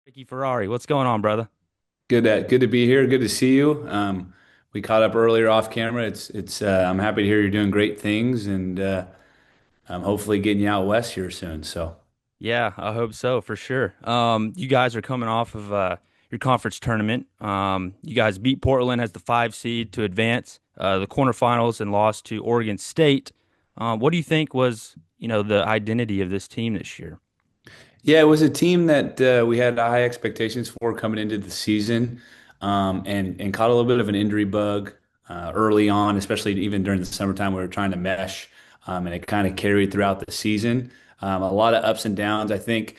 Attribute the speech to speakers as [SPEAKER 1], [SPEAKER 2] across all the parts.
[SPEAKER 1] Frankie Ferrari, what's going on, brother?
[SPEAKER 2] Good to be here. Good to see you. We caught up earlier off camera. It's I'm happy to hear you're doing great things and I'm hopefully getting you out west here soon. So
[SPEAKER 1] Yeah, I hope so for sure. You guys are coming off of your conference tournament. You guys beat Portland as the 5 seed to advance the quarterfinals and lost to Oregon State. What do you think was, the identity of this team this year?
[SPEAKER 2] yeah, it was a team that we had high expectations for coming into the season, and caught a little bit of an injury bug early on, especially even during the summertime. We were trying to mesh, and it kind of carried throughout the season. A lot of ups and downs. I think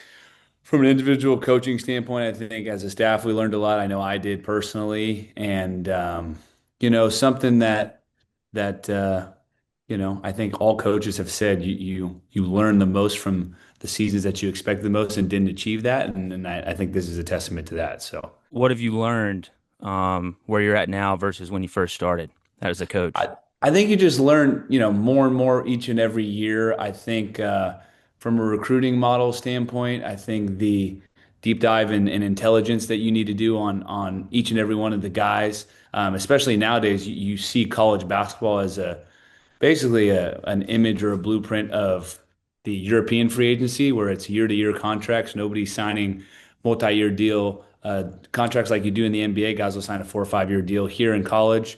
[SPEAKER 2] from an individual coaching standpoint, I think as a staff we learned a lot. I know I did personally, and something that I think all coaches have said you learn the most from the seasons that you expected the most and didn't achieve that, and I think this is a testament to that. So
[SPEAKER 1] What have you learned where you're at now versus when you first started as a coach?
[SPEAKER 2] I I think you just learn more and more each and every year. I think from a recruiting model standpoint, I think the deep dive and intelligence that you need to do on each and every one of the guys, especially nowadays, you see college basketball as a basically an image or a blueprint of the European free agency, where it's year-to-year contracts. Nobody's signing multi-year deal contracts like you do in the NBA. Guys will sign a 4 or 5 year deal. Here in college,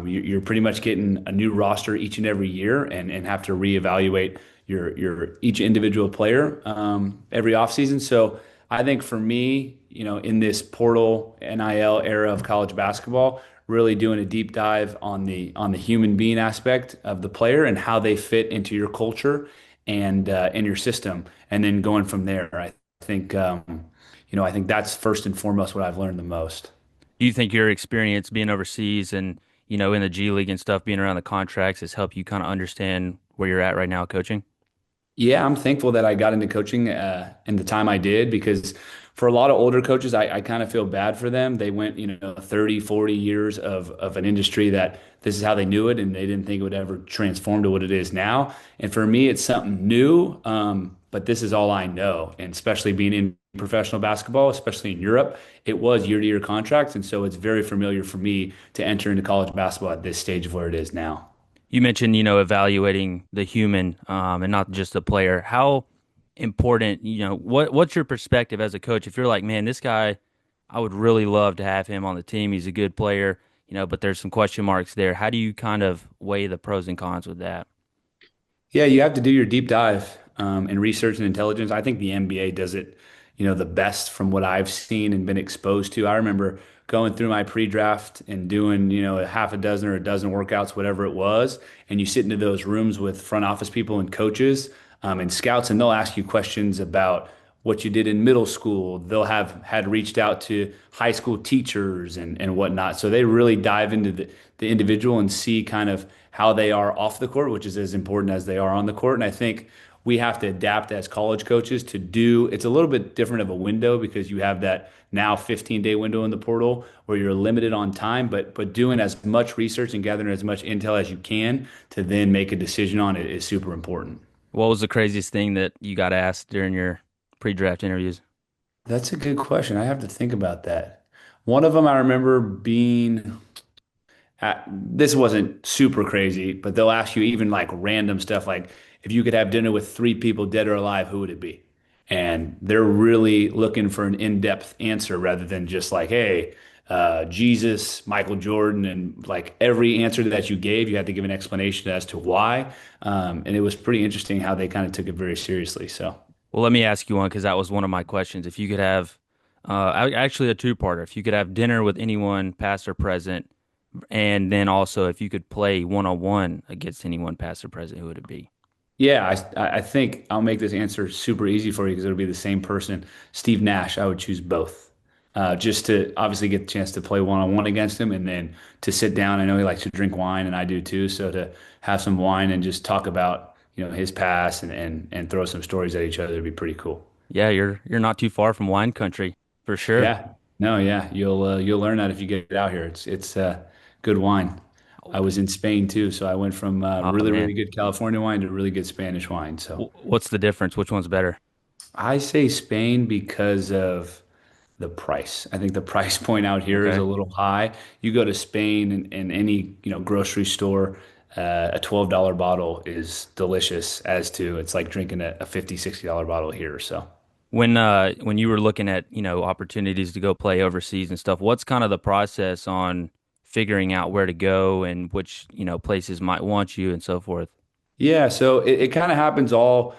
[SPEAKER 2] you're pretty much getting a new roster each and every year, and have to reevaluate your each individual player every offseason. So I think for me, in this portal NIL era of college basketball, really doing a deep dive on the human being aspect of the player and how they fit into your culture and in your system, and then going from there. I think that's first and foremost what I've learned the most.
[SPEAKER 1] Do you think your experience being overseas and, in the G League and stuff, being around the contracts has helped you kind of understand where you're at right now coaching?
[SPEAKER 2] Yeah, I'm thankful that I got into coaching in the time I did, because for a lot of older coaches, I kind of feel bad for them. They went, 30, 40 years of an industry that this is how they knew it, and they didn't think it would ever transform to what it is now. And for me, it's something new, but this is all I know. And especially being in professional basketball, especially in Europe, it was year-to-year contracts. And so it's very familiar for me to enter into college basketball at this stage of where it is now.
[SPEAKER 1] You mentioned, evaluating the human and not just the player. How important, what's your perspective as a coach? If you're like, man, this guy, I would really love to have him on the team. He's a good player, but there's some question marks there. How do you kind of weigh the pros and cons with that?
[SPEAKER 2] Yeah, you have to do your deep dive in research and intelligence. I think the NBA does it, the best from what I've seen and been exposed to. I remember going through my pre-draft and doing, a half a dozen or a dozen workouts, whatever it was, and you sit into those rooms with front office people and coaches and scouts, and they'll ask you questions about what you did in middle school. They'll have had reached out to high school teachers and whatnot. So they really dive into the individual and see kind of how they are off the court, which is as important as they are on the court. And I think we have to adapt as college coaches to do, it's a little bit different of a window because you have that now 15-day window in the portal where you're limited on time, but doing as much research and gathering as much intel as you can to then make a decision on it is super important.
[SPEAKER 1] What was the craziest thing that you got asked during your pre-draft interviews?
[SPEAKER 2] That's a good question. I have to think about that. One of them I remember being this wasn't super crazy, but they'll ask you even like random stuff like if you could have dinner with three people dead or alive, who would it be? And they're really looking for an in-depth answer rather than just like, hey, Jesus, Michael Jordan, and like every answer that you gave, you had to give an explanation as to why. And it was pretty interesting how they kind of took it very seriously. So.
[SPEAKER 1] Well, let me ask you one because that was one of my questions. If you could have, actually a two-parter, if you could have dinner with anyone, past or present, and then also if you could play one-on-one against anyone, past or present, who would it be?
[SPEAKER 2] Yeah, I think I'll make this answer super easy for you because it'll be the same person. Steve Nash, I would choose both. Just to obviously get the chance to play one-on-one against him and then to sit down. I know he likes to drink wine and I do too. So to have some wine and just talk about, his past and throw some stories at each other would be pretty cool.
[SPEAKER 1] Yeah, you're not too far from wine country for sure.
[SPEAKER 2] Yeah. No, yeah. You'll learn that if you get out here. It's good wine. I was in Spain too, so I went from
[SPEAKER 1] Oh
[SPEAKER 2] really,
[SPEAKER 1] man,
[SPEAKER 2] really good California wine to really good Spanish wine. So
[SPEAKER 1] What's the difference? Which one's better?
[SPEAKER 2] I say Spain because of the price. I think the price point out here is a
[SPEAKER 1] Okay.
[SPEAKER 2] little high. You go to Spain and any, grocery store, a $12 bottle is delicious as to it's like drinking a 50, $60 bottle here. So.
[SPEAKER 1] When you were looking at, opportunities to go play overseas and stuff, what's kind of the process on figuring out where to go and which, places might want you and so forth?
[SPEAKER 2] Yeah, so it kind of happens all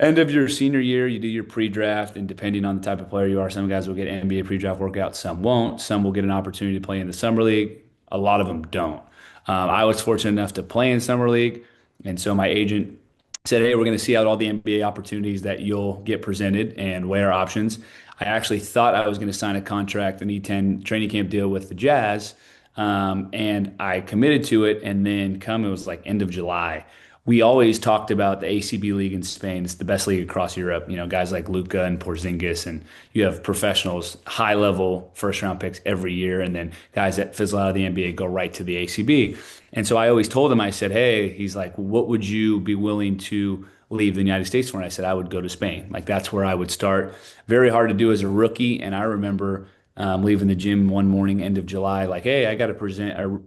[SPEAKER 2] end of your senior year. You do your pre-draft, and depending on the type of player you are, some guys will get NBA pre-draft workouts, some won't. Some will get an opportunity to play in the summer league. A lot of them don't. I was fortunate enough to play in summer league, and so my agent said, "Hey, we're going to see out all the NBA opportunities that you'll get presented and weigh our options." I actually thought I was going to sign a contract, an E10 training camp deal with the Jazz, and I committed to it. And then it was like end of July. We always talked about the ACB league in Spain. It's the best league across Europe. Guys like Luca and Porzingis, and you have professionals, high level first round picks every year, and then guys that fizzle out of the NBA go right to the ACB. And so I always told him, I said, "Hey," he's like, "What would you be willing to leave the United States for?" And I said, "I would go to Spain. Like that's where I would start." Very hard to do as a rookie. And I remember leaving the gym one morning, end of July, like, "Hey, I got to present, or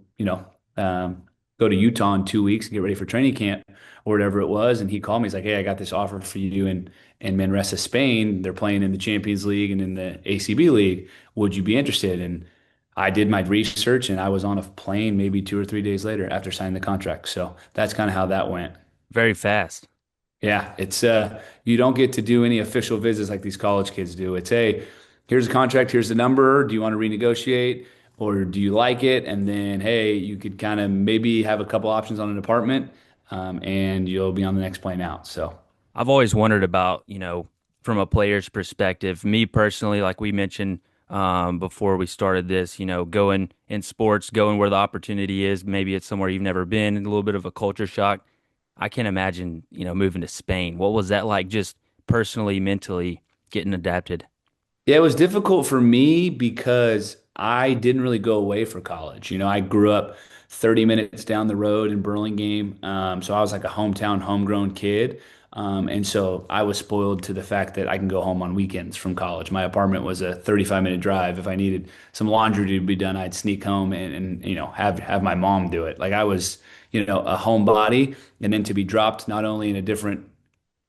[SPEAKER 2] go to Utah in 2 weeks and get ready for training camp or whatever it was." And he called me. He's like, "Hey, I got this offer for you in Manresa, Spain. They're playing in the Champions League and in the ACB League. Would you be interested?" And I did my research, and I was on a plane maybe 2 or 3 days later after signing the contract. So that's kind of how that went.
[SPEAKER 1] Very fast.
[SPEAKER 2] Yeah, it's you don't get to do any official visits like these college kids do. It's, "Hey, here's a contract, here's the number. Do you want to renegotiate or do you like it?" And then, hey, you could kind of maybe have a couple options on an apartment, and you'll be on the next plane out. So,
[SPEAKER 1] I've always wondered about, from a player's perspective, me personally, like we mentioned before we started this, going in sports, going where the opportunity is. Maybe it's somewhere you've never been, and a little bit of a culture shock. I can't imagine, moving to Spain. What was that like just personally, mentally getting adapted?
[SPEAKER 2] yeah, it was difficult for me because I didn't really go away for college. I grew up 30 minutes down the road in Burlingame. So I was like a hometown, homegrown kid. And so I was spoiled to the fact that I can go home on weekends from college. My apartment was a 35-minute drive. If I needed some laundry to be done, I'd sneak home and have my mom do it. Like I was, a homebody. And then to be dropped not only in a different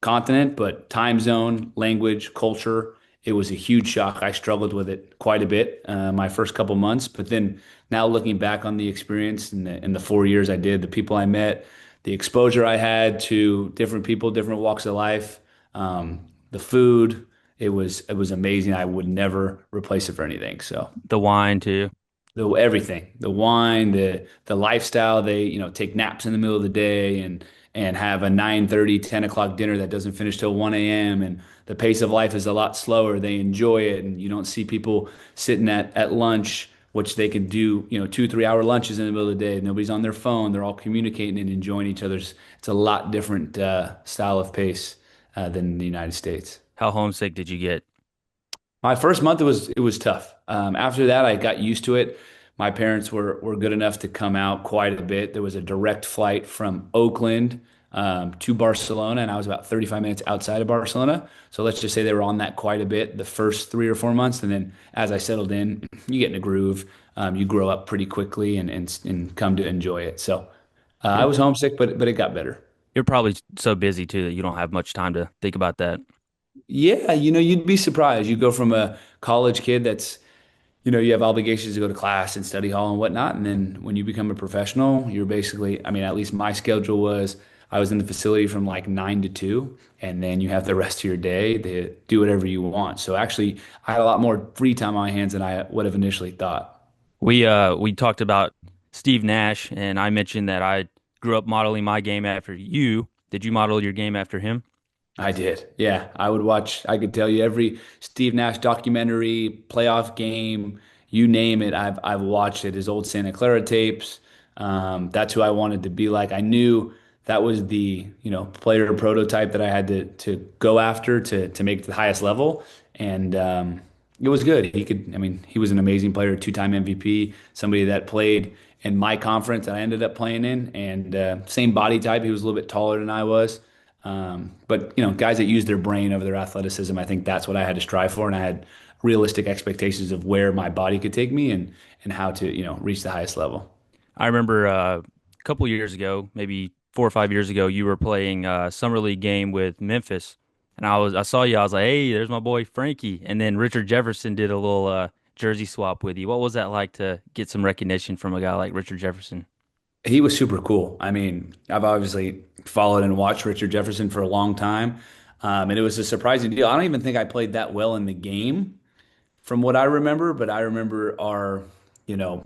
[SPEAKER 2] continent, but time zone, language, culture. It was a huge shock. I struggled with it quite a bit my first couple months, but then now looking back on the experience and in the 4 years I did, the people I met, the exposure I had to different people, different walks of life, the food, it was amazing. I would never replace it for anything. So
[SPEAKER 1] The wine too.
[SPEAKER 2] everything, the wine, the lifestyle. They, take naps in the middle of the day and have a 9:30, 10 o'clock dinner that doesn't finish till 1 a.m. And the pace of life is a lot slower. They enjoy it. And you don't see people sitting at lunch, which they can do, 2, 3 hour lunches in the middle of the day. Nobody's on their phone. They're all communicating and enjoying each other's. It's a lot different style of pace than the United States.
[SPEAKER 1] How homesick did you get?
[SPEAKER 2] My first month it was tough. After that, I got used to it. My parents were good enough to come out quite a bit. There was a direct flight from Oakland to Barcelona, and I was about 35 minutes outside of Barcelona. So let's just say they were on that quite a bit the first 3 or 4 months, and then as I settled in, you get in a groove. You grow up pretty quickly and come to enjoy it. So I
[SPEAKER 1] You're
[SPEAKER 2] was homesick, but it got better.
[SPEAKER 1] you're probably so busy too that you don't have much time to think about that.
[SPEAKER 2] Yeah, you'd be surprised. You go from a college kid that's you have obligations to go to class and study hall and whatnot. And then when you become a professional, you're basically, I mean, at least my schedule was I was in the facility from like 9 to 2, and then you have the rest of your day to do whatever you want. So actually, I had a lot more free time on my hands than I would have initially thought.
[SPEAKER 1] We talked about Steve Nash, and I mentioned that I grew up modeling my game after you. Did you model your game after him?
[SPEAKER 2] I did. Yeah. I could tell you every Steve Nash documentary, playoff game, you name it. I've watched it. His old Santa Clara tapes. That's who I wanted to be like. I knew that was the, player prototype that I had to go after to make the highest level. And it was good. I mean, he was an amazing player, two-time MVP, somebody that played in my conference that I ended up playing in, and same body type. He was a little bit taller than I was. But guys that use their brain over their athleticism, I think that's what I had to strive for, and I had realistic expectations of where my body could take me and how to, reach the highest level.
[SPEAKER 1] I remember a couple years ago, maybe 4 or 5 years ago, you were playing a summer league game with Memphis, and I saw you. I was like, "Hey, there's my boy Frankie." And then Richard Jefferson did a little jersey swap with you. What was that like to get some recognition from a guy like Richard Jefferson?
[SPEAKER 2] He was super cool. I mean, I've obviously followed and watched Richard Jefferson for a long time. And it was a surprising deal. I don't even think I played that well in the game from what I remember, but I remember our, you know,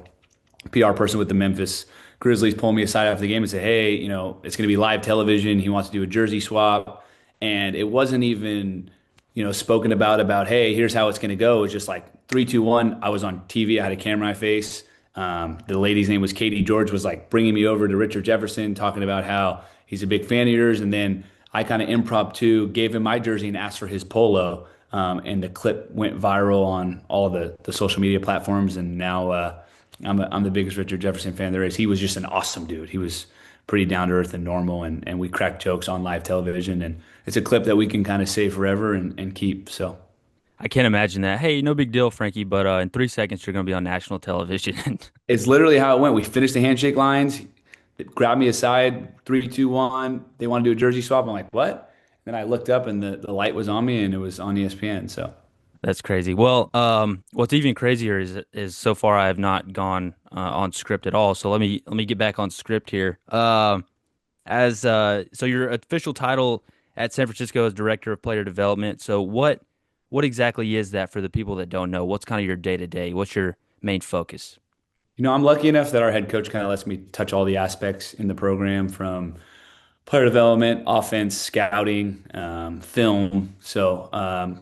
[SPEAKER 2] PR person with the Memphis Grizzlies pulled me aside after the game and said, "Hey, it's going to be live television. He wants to do a jersey swap." And it wasn't even, spoken about, hey, here's how it's going to go. It was just like 3, 2, 1. I was on TV. I had a camera in my face. The lady's name was Katie George, was like bringing me over to Richard Jefferson, talking about how he's a big fan of yours. And then I kind of impromptu gave him my jersey and asked for his polo. And the clip went viral on all the social media platforms. And now I'm the biggest Richard Jefferson fan there is. He was just an awesome dude. He was pretty down to earth and normal. And we cracked jokes on live television. And it's a clip that we can kind of save forever and keep. So.
[SPEAKER 1] I can't imagine that. Hey, no big deal, Frankie, but in 3 seconds you're going to be on national television.
[SPEAKER 2] It's literally how it went. We finished the handshake lines. They grabbed me aside, 3, 2, 1. They want to do a jersey swap. I'm like, what? Then I looked up and the light was on me and it was on ESPN. So
[SPEAKER 1] That's crazy. Well, what's even crazier is so far I have not gone on script at all. So let me get back on script here. As so your official title at San Francisco is Director of Player Development. So what exactly is that for the people that don't know? What's kind of your day to day? What's your main focus?
[SPEAKER 2] I'm lucky enough that our head coach kind of lets me touch all the aspects in the program from player development, offense, scouting, film. So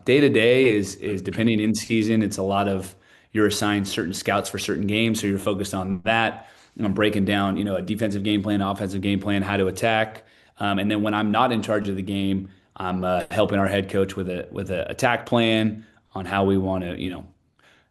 [SPEAKER 2] day to day is depending in season. It's a lot of you're assigned certain scouts for certain games, so you're focused on that. I'm breaking down, a defensive game plan, offensive game plan, how to attack. And then when I'm not in charge of the game, I'm helping our head coach with a attack plan on how we want to,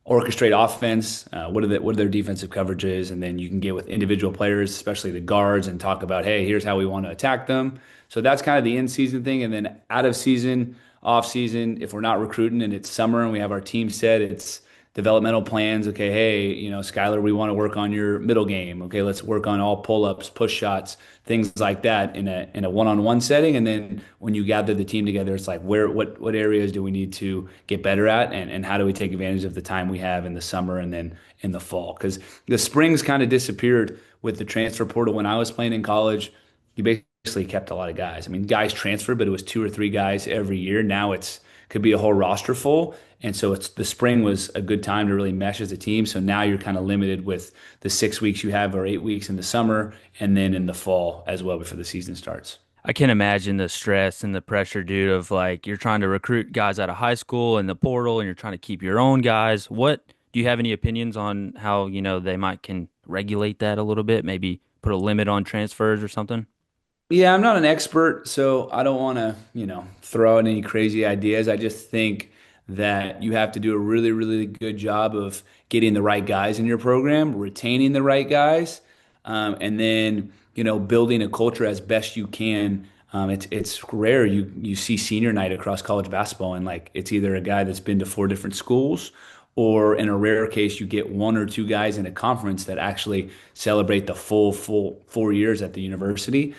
[SPEAKER 2] orchestrate offense. What are their defensive coverages, and then you can get with individual players, especially the guards, and talk about, hey, here's how we want to attack them. So that's kind of the in season thing, and then out of season, off season, if we're not recruiting and it's summer and we have our team set, it's developmental plans. Okay, hey, Skylar, we want to work on your middle game. Okay, let's work on all pull-ups, push shots, things like that in a one-on-one setting. And then when you gather the team together, it's like what areas do we need to get better at, and how do we take advantage of the time we have in the summer and then in the fall? Because the springs kind of disappeared with the transfer portal. When I was playing in college, you basically kept a lot of guys. I mean, guys transferred, but it was 2 or 3 guys every year. Now it's could be a whole roster full. And so it's the spring was a good time to really mesh as a team. So now you're kind of limited with the 6 weeks you have or 8 weeks in the summer and then in the fall as well before the season starts.
[SPEAKER 1] I can imagine the stress and the pressure, dude, of like you're trying to recruit guys out of high school in the portal and you're trying to keep your own guys. What do you have any opinions on how, they might can regulate that a little bit? Maybe put a limit on transfers or something?
[SPEAKER 2] Yeah, I'm not an expert, so I don't want to, throw out any crazy ideas. I just think that you have to do a really, really good job of getting the right guys in your program, retaining the right guys, and then, building a culture as best you can. It's rare you see senior night across college basketball, and like it's either a guy that's been to 4 different schools, or in a rare case, you get 1 or 2 guys in a conference that actually celebrate the full 4 years at the university.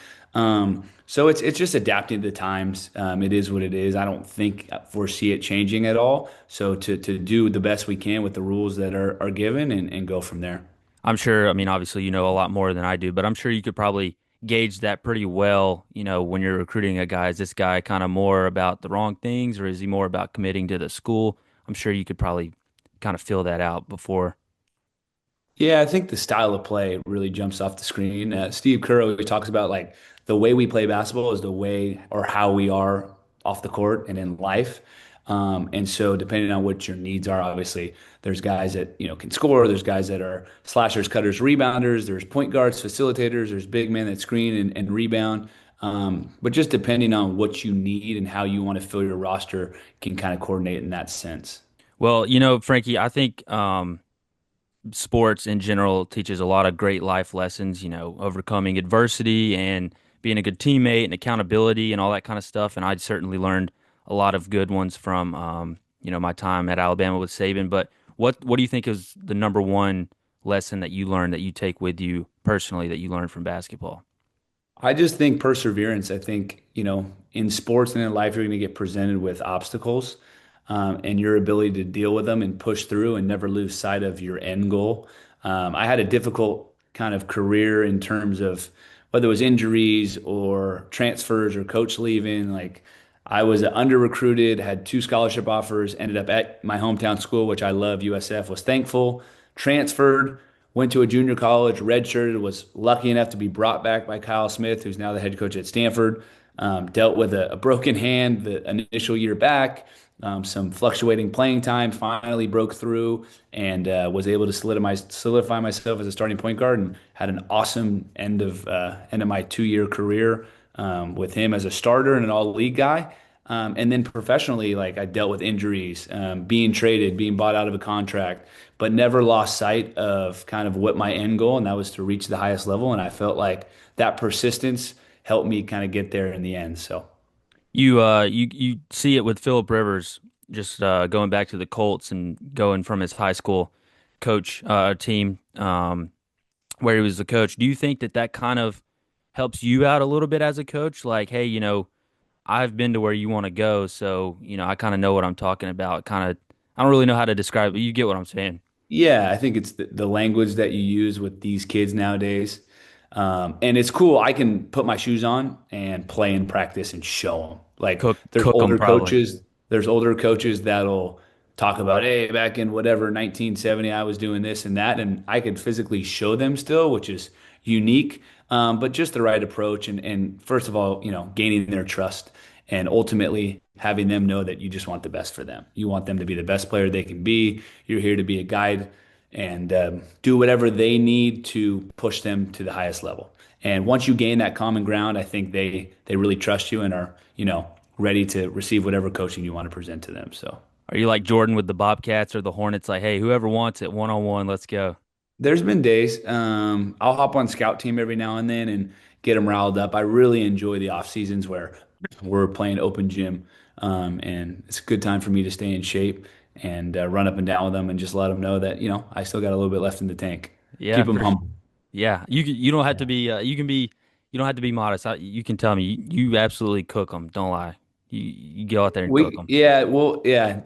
[SPEAKER 2] So it's just adapting to the times. It is what it is. I don't think foresee it changing at all. So to do the best we can with the rules that are given and go from there.
[SPEAKER 1] I'm sure, I mean, obviously you know a lot more than I do, but I'm sure you could probably gauge that pretty well, when you're recruiting a guy. Is this guy kind of more about the wrong things or is he more about committing to the school? I'm sure you could probably kind of fill that out before.
[SPEAKER 2] Yeah, I think the style of play really jumps off the screen. Steve Kerr always talks about like the way we play basketball is the way or how we are off the court and in life. And so depending on what your needs are, obviously there's guys that, can score. There's guys that are slashers, cutters, rebounders. There's point guards, facilitators. There's big men that screen and rebound. But just depending on what you need and how you want to fill your roster can kind of coordinate in that sense.
[SPEAKER 1] Well, Frankie, I think sports in general teaches a lot of great life lessons, overcoming adversity and being a good teammate and accountability and all that kind of stuff. And I certainly learned a lot of good ones from, my time at Alabama with Saban. But what do you think is the number one lesson that you learned that you take with you personally that you learned from basketball?
[SPEAKER 2] I just think perseverance. I think, in sports and in life, you're going to get presented with obstacles, and your ability to deal with them and push through and never lose sight of your end goal. I had a difficult kind of career in terms of whether it was injuries or transfers or coach leaving. Like I was under recruited, had two scholarship offers, ended up at my hometown school, which I love, USF, was thankful, transferred, went to a junior college, redshirted, was lucky enough to be brought back by Kyle Smith, who's now the head coach at Stanford. Dealt with a broken hand the initial year back, some fluctuating playing time, finally broke through and was able to solidify myself as a starting point guard and had an awesome end of my 2 year career with him as a starter and an all league guy. And then professionally, like I dealt with injuries, being traded, being bought out of a contract, but never lost sight of kind of what my end goal, and that was to reach the highest level. And I felt like that persistence helped me kind of get there in the end. So
[SPEAKER 1] You see it with Philip Rivers just going back to the Colts and going from his high school coach team where he was the coach. Do you think that that kind of helps you out a little bit as a coach? Like, hey, I've been to where you want to go, so I kind of know what I'm talking about. Kind of, I don't really know how to describe it, but you get what I'm saying.
[SPEAKER 2] yeah, I think it's the language that you use with these kids nowadays. And it's cool. I can put my shoes on and play and practice and show them. Like
[SPEAKER 1] Cook them probably.
[SPEAKER 2] there's older coaches that'll talk about, hey, back in whatever 1970, I was doing this and that, and I could physically show them still, which is unique. But just the right approach and first of all, gaining their trust and ultimately having them know that you just want the best for them. You want them to be the best player they can be. You're here to be a guide and do whatever they need to push them to the highest level. And once you gain that common ground, I think they really trust you and are, ready to receive whatever coaching you want to present to them. So
[SPEAKER 1] Are you like Jordan with the Bobcats or the Hornets? Like, hey, whoever wants it, one on one, let's go.
[SPEAKER 2] there's been days I'll hop on scout team every now and then and get them riled up. I really enjoy the off seasons where we're playing open gym, and it's a good time for me to stay in shape and run up and down with them and just let them know that I still got a little bit left in the tank.
[SPEAKER 1] Yeah,
[SPEAKER 2] Keep them humble.
[SPEAKER 1] yeah. You don't have to be you don't have to be modest. You can tell me you absolutely cook them. Don't lie. You go out there and cook them.
[SPEAKER 2] Yeah, well, yeah,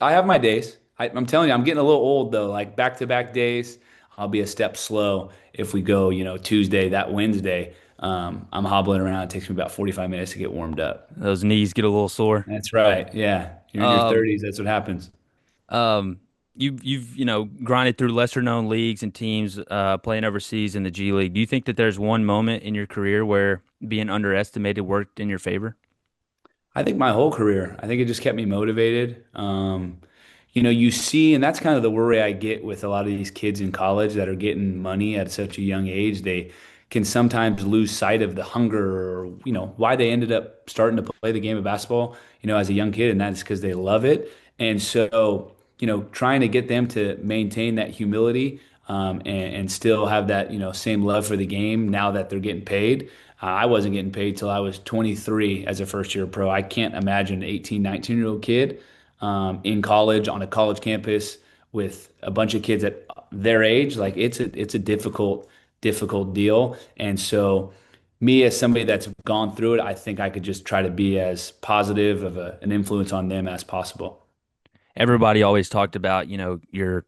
[SPEAKER 2] I have my days. I'm telling you, I'm getting a little old though. Like back to back days, I'll be a step slow if we go, Tuesday, that Wednesday. I'm hobbling around. It takes me about 45 minutes to get warmed up.
[SPEAKER 1] Those knees get a little sore.
[SPEAKER 2] That's right. Yeah. You're in your
[SPEAKER 1] Um,
[SPEAKER 2] 30s, that's what happens.
[SPEAKER 1] um, you've grinded through lesser known leagues and teams, playing overseas in the G League. Do you think that there's one moment in your career where being underestimated worked in your favor?
[SPEAKER 2] I think my whole career, I think it just kept me motivated. You see, and that's kind of the worry I get with a lot of these kids in college that are getting money at such a young age. They can sometimes lose sight of the hunger or, why they ended up starting to play the game of basketball, as a young kid. And that's because they love it. And so, trying to get them to maintain that humility, and still have that, same love for the game now that they're getting paid. I wasn't getting paid till I was 23 as a first year pro. I can't imagine an 18, 19-year-old kid in college on a college campus with a bunch of kids at their age. Like it's a difficult deal. And so me as somebody that's gone through it, I think I could just try to be as positive of an influence on them as possible.
[SPEAKER 1] Everybody always talked about, your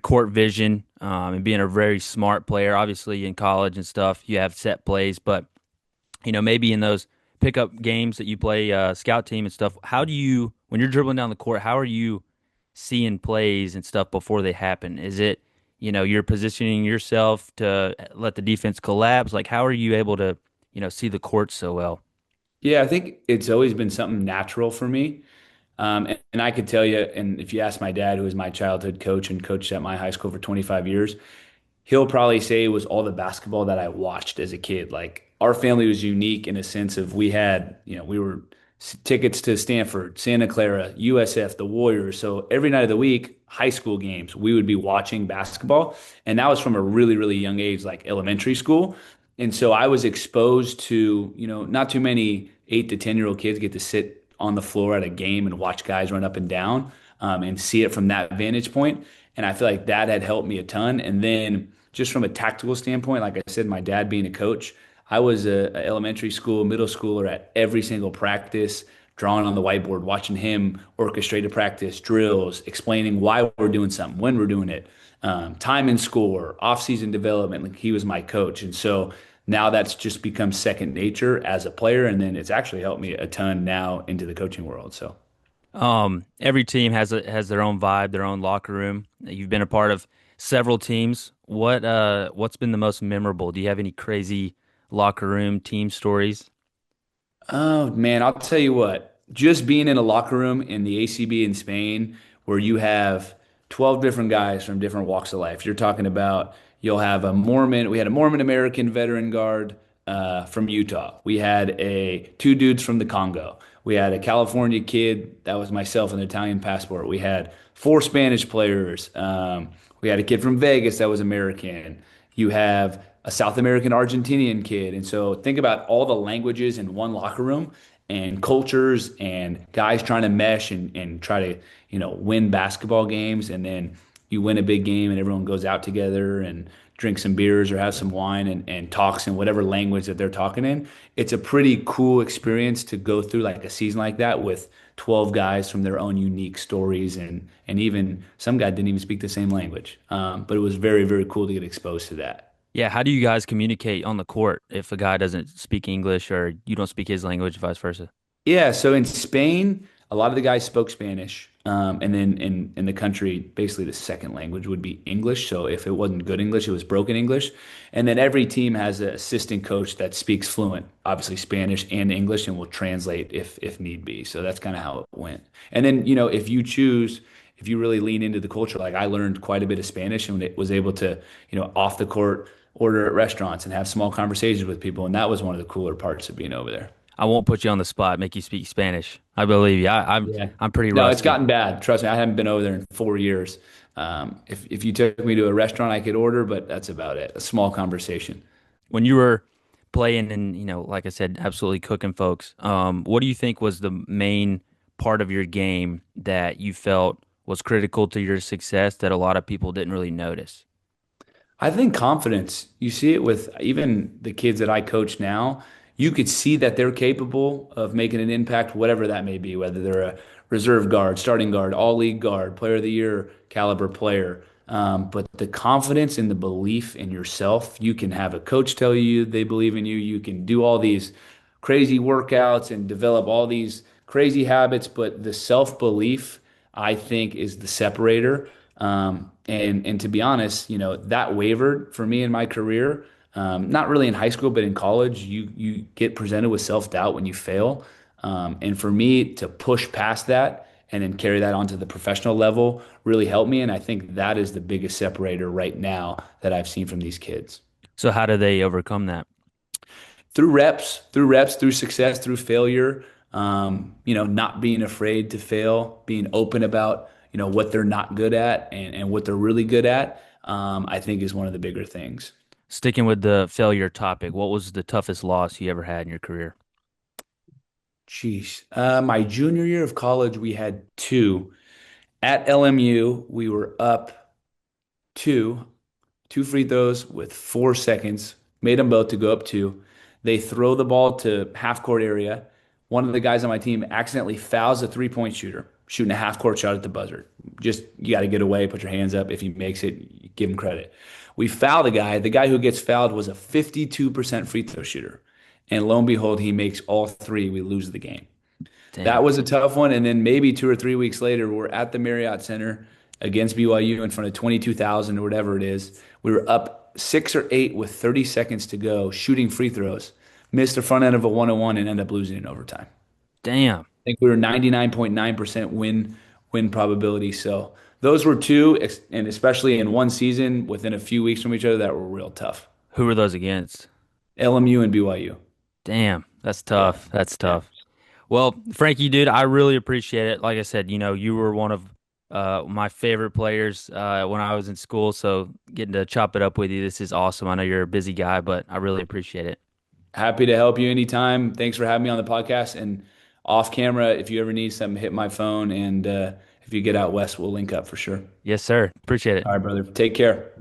[SPEAKER 1] court vision, and being a very smart player. Obviously, in college and stuff, you have set plays, but maybe in those pickup games that you play, scout team and stuff, how do you, when you're dribbling down the court, how are you seeing plays and stuff before they happen? Is it, you're positioning yourself to let the defense collapse? Like, how are you able to, see the court so well?
[SPEAKER 2] Yeah, I think it's always been something natural for me. And I could tell you, and if you ask my dad, who was my childhood coach and coached at my high school for 25 years, he'll probably say it was all the basketball that I watched as a kid. Like our family was unique in a sense of we had, we were tickets to Stanford, Santa Clara, USF, the Warriors. So every night of the week, high school games, we would be watching basketball. And that was from a really, really young age, like elementary school. And so I was exposed to, not too many 8 to 10-year-old kids get to sit on the floor at a game and watch guys run up and down. and see it from that vantage point. And I feel like that had helped me a ton. And then just from a tactical standpoint, like I said, my dad being a coach, I was a elementary school, middle schooler at every single practice, drawing on the whiteboard, watching him orchestrate a practice, drills, explaining why we're doing something, when we're doing it, time and score, off-season development. Like he was my coach, and so now that's just become second nature as a player, and then it's actually helped me a ton now into the coaching world. So.
[SPEAKER 1] Every team has their own vibe, their own locker room. You've been a part of several teams. What's been the most memorable? Do you have any crazy locker room team stories?
[SPEAKER 2] Oh man, I'll tell you what, just being in a locker room in the ACB in Spain where you have 12 different guys from different walks of life. You're talking about you'll have a Mormon, we had a Mormon American veteran guard from Utah. We had two dudes from the Congo. We had a California kid, that was myself, an Italian passport. We had four Spanish players. We had a kid from Vegas that was American. You have a South American Argentinian kid. And so think about all the languages in one locker room and cultures and guys trying to mesh and try to, win basketball games. And then you win a big game and everyone goes out together and drinks some beers or has some wine and talks in whatever language that they're talking in. It's a pretty cool experience to go through like a season like that with 12 guys from their own unique stories and even some guy didn't even speak the same language. But it was very, very cool to get exposed to that.
[SPEAKER 1] Yeah, how do you guys communicate on the court if a guy doesn't speak English or you don't speak his language, vice versa?
[SPEAKER 2] Yeah, so in Spain, a lot of the guys spoke Spanish. And then in the country, basically the second language would be English. So if it wasn't good English, it was broken English. And then every team has an assistant coach that speaks fluent, obviously Spanish and English, and will translate if need be. So that's kind of how it went. And then, if you choose, if you really lean into the culture, like I learned quite a bit of Spanish and was able to, off the court, order at restaurants and have small conversations with people. And that was one of the cooler parts of being over there.
[SPEAKER 1] I won't put you on the spot, make you speak Spanish. I believe you.
[SPEAKER 2] Yeah.
[SPEAKER 1] I'm pretty
[SPEAKER 2] No, it's
[SPEAKER 1] rusty.
[SPEAKER 2] gotten bad. Trust me, I haven't been over there in 4 years. If you took me to a restaurant, I could order, but that's about it. A small conversation.
[SPEAKER 1] When you were playing and, like I said, absolutely cooking folks, what do you think was the main part of your game that you felt was critical to your success that a lot of people didn't really notice?
[SPEAKER 2] I think confidence. You see it with even the kids that I coach now. You could see that they're capable of making an impact, whatever that may be, whether they're a reserve guard, starting guard, all league guard, player of the year caliber player. But the confidence and the belief in yourself, you can have a coach tell you they believe in you. You can do all these crazy workouts and develop all these crazy habits, but the self-belief, I think, is the separator. And to be honest, that wavered for me in my career. Not really in high school, but in college, you get presented with self-doubt when you fail. And for me to push past that and then carry that onto the professional level really helped me. And I think that is the biggest separator right now that I've seen from these kids.
[SPEAKER 1] So how do they overcome that?
[SPEAKER 2] Through success, through failure, not being afraid to fail, being open about, what they're not good at and what they're really good at, I think is one of the bigger things.
[SPEAKER 1] Sticking with the failure topic, what was the toughest loss you ever had in your career?
[SPEAKER 2] Jeez. My junior year of college, we had two. At LMU, we were up two, two free throws with 4 seconds, made them both to go up two. They throw the ball to half court area. One of the guys on my team accidentally fouls a three-point shooter, shooting a half court shot at the buzzer. Just, you got to get away, put your hands up. If he makes it, you give him credit. We foul the guy. The guy who gets fouled was a 52% free throw shooter. And lo and behold, he makes all three. We lose the game. That
[SPEAKER 1] Damn.
[SPEAKER 2] was a tough one. And then maybe 2 or 3 weeks later, we're at the Marriott Center against BYU in front of 22,000 or whatever it is. We were up 6 or 8 with 30 seconds to go, shooting free throws. Missed the front end of a 101 and ended up losing in overtime.
[SPEAKER 1] Damn.
[SPEAKER 2] I think we were 99.9% win probability. So those were two, and especially in one season within a few weeks from each other, that were real tough.
[SPEAKER 1] Who were those against?
[SPEAKER 2] LMU and BYU.
[SPEAKER 1] Damn, that's
[SPEAKER 2] Yeah.
[SPEAKER 1] tough. That's
[SPEAKER 2] Yeah.
[SPEAKER 1] tough. Well, Frankie, dude, I really appreciate it. Like I said, you were one of my favorite players when I was in school. So getting to chop it up with you, this is awesome. I know you're a busy guy, but I really appreciate it.
[SPEAKER 2] Happy to help you anytime. Thanks for having me on the podcast. And off camera, if you ever need something, hit my phone. And if if you get out west, we'll link up for sure.
[SPEAKER 1] Yes, sir. Appreciate it.
[SPEAKER 2] All right, brother. Take care.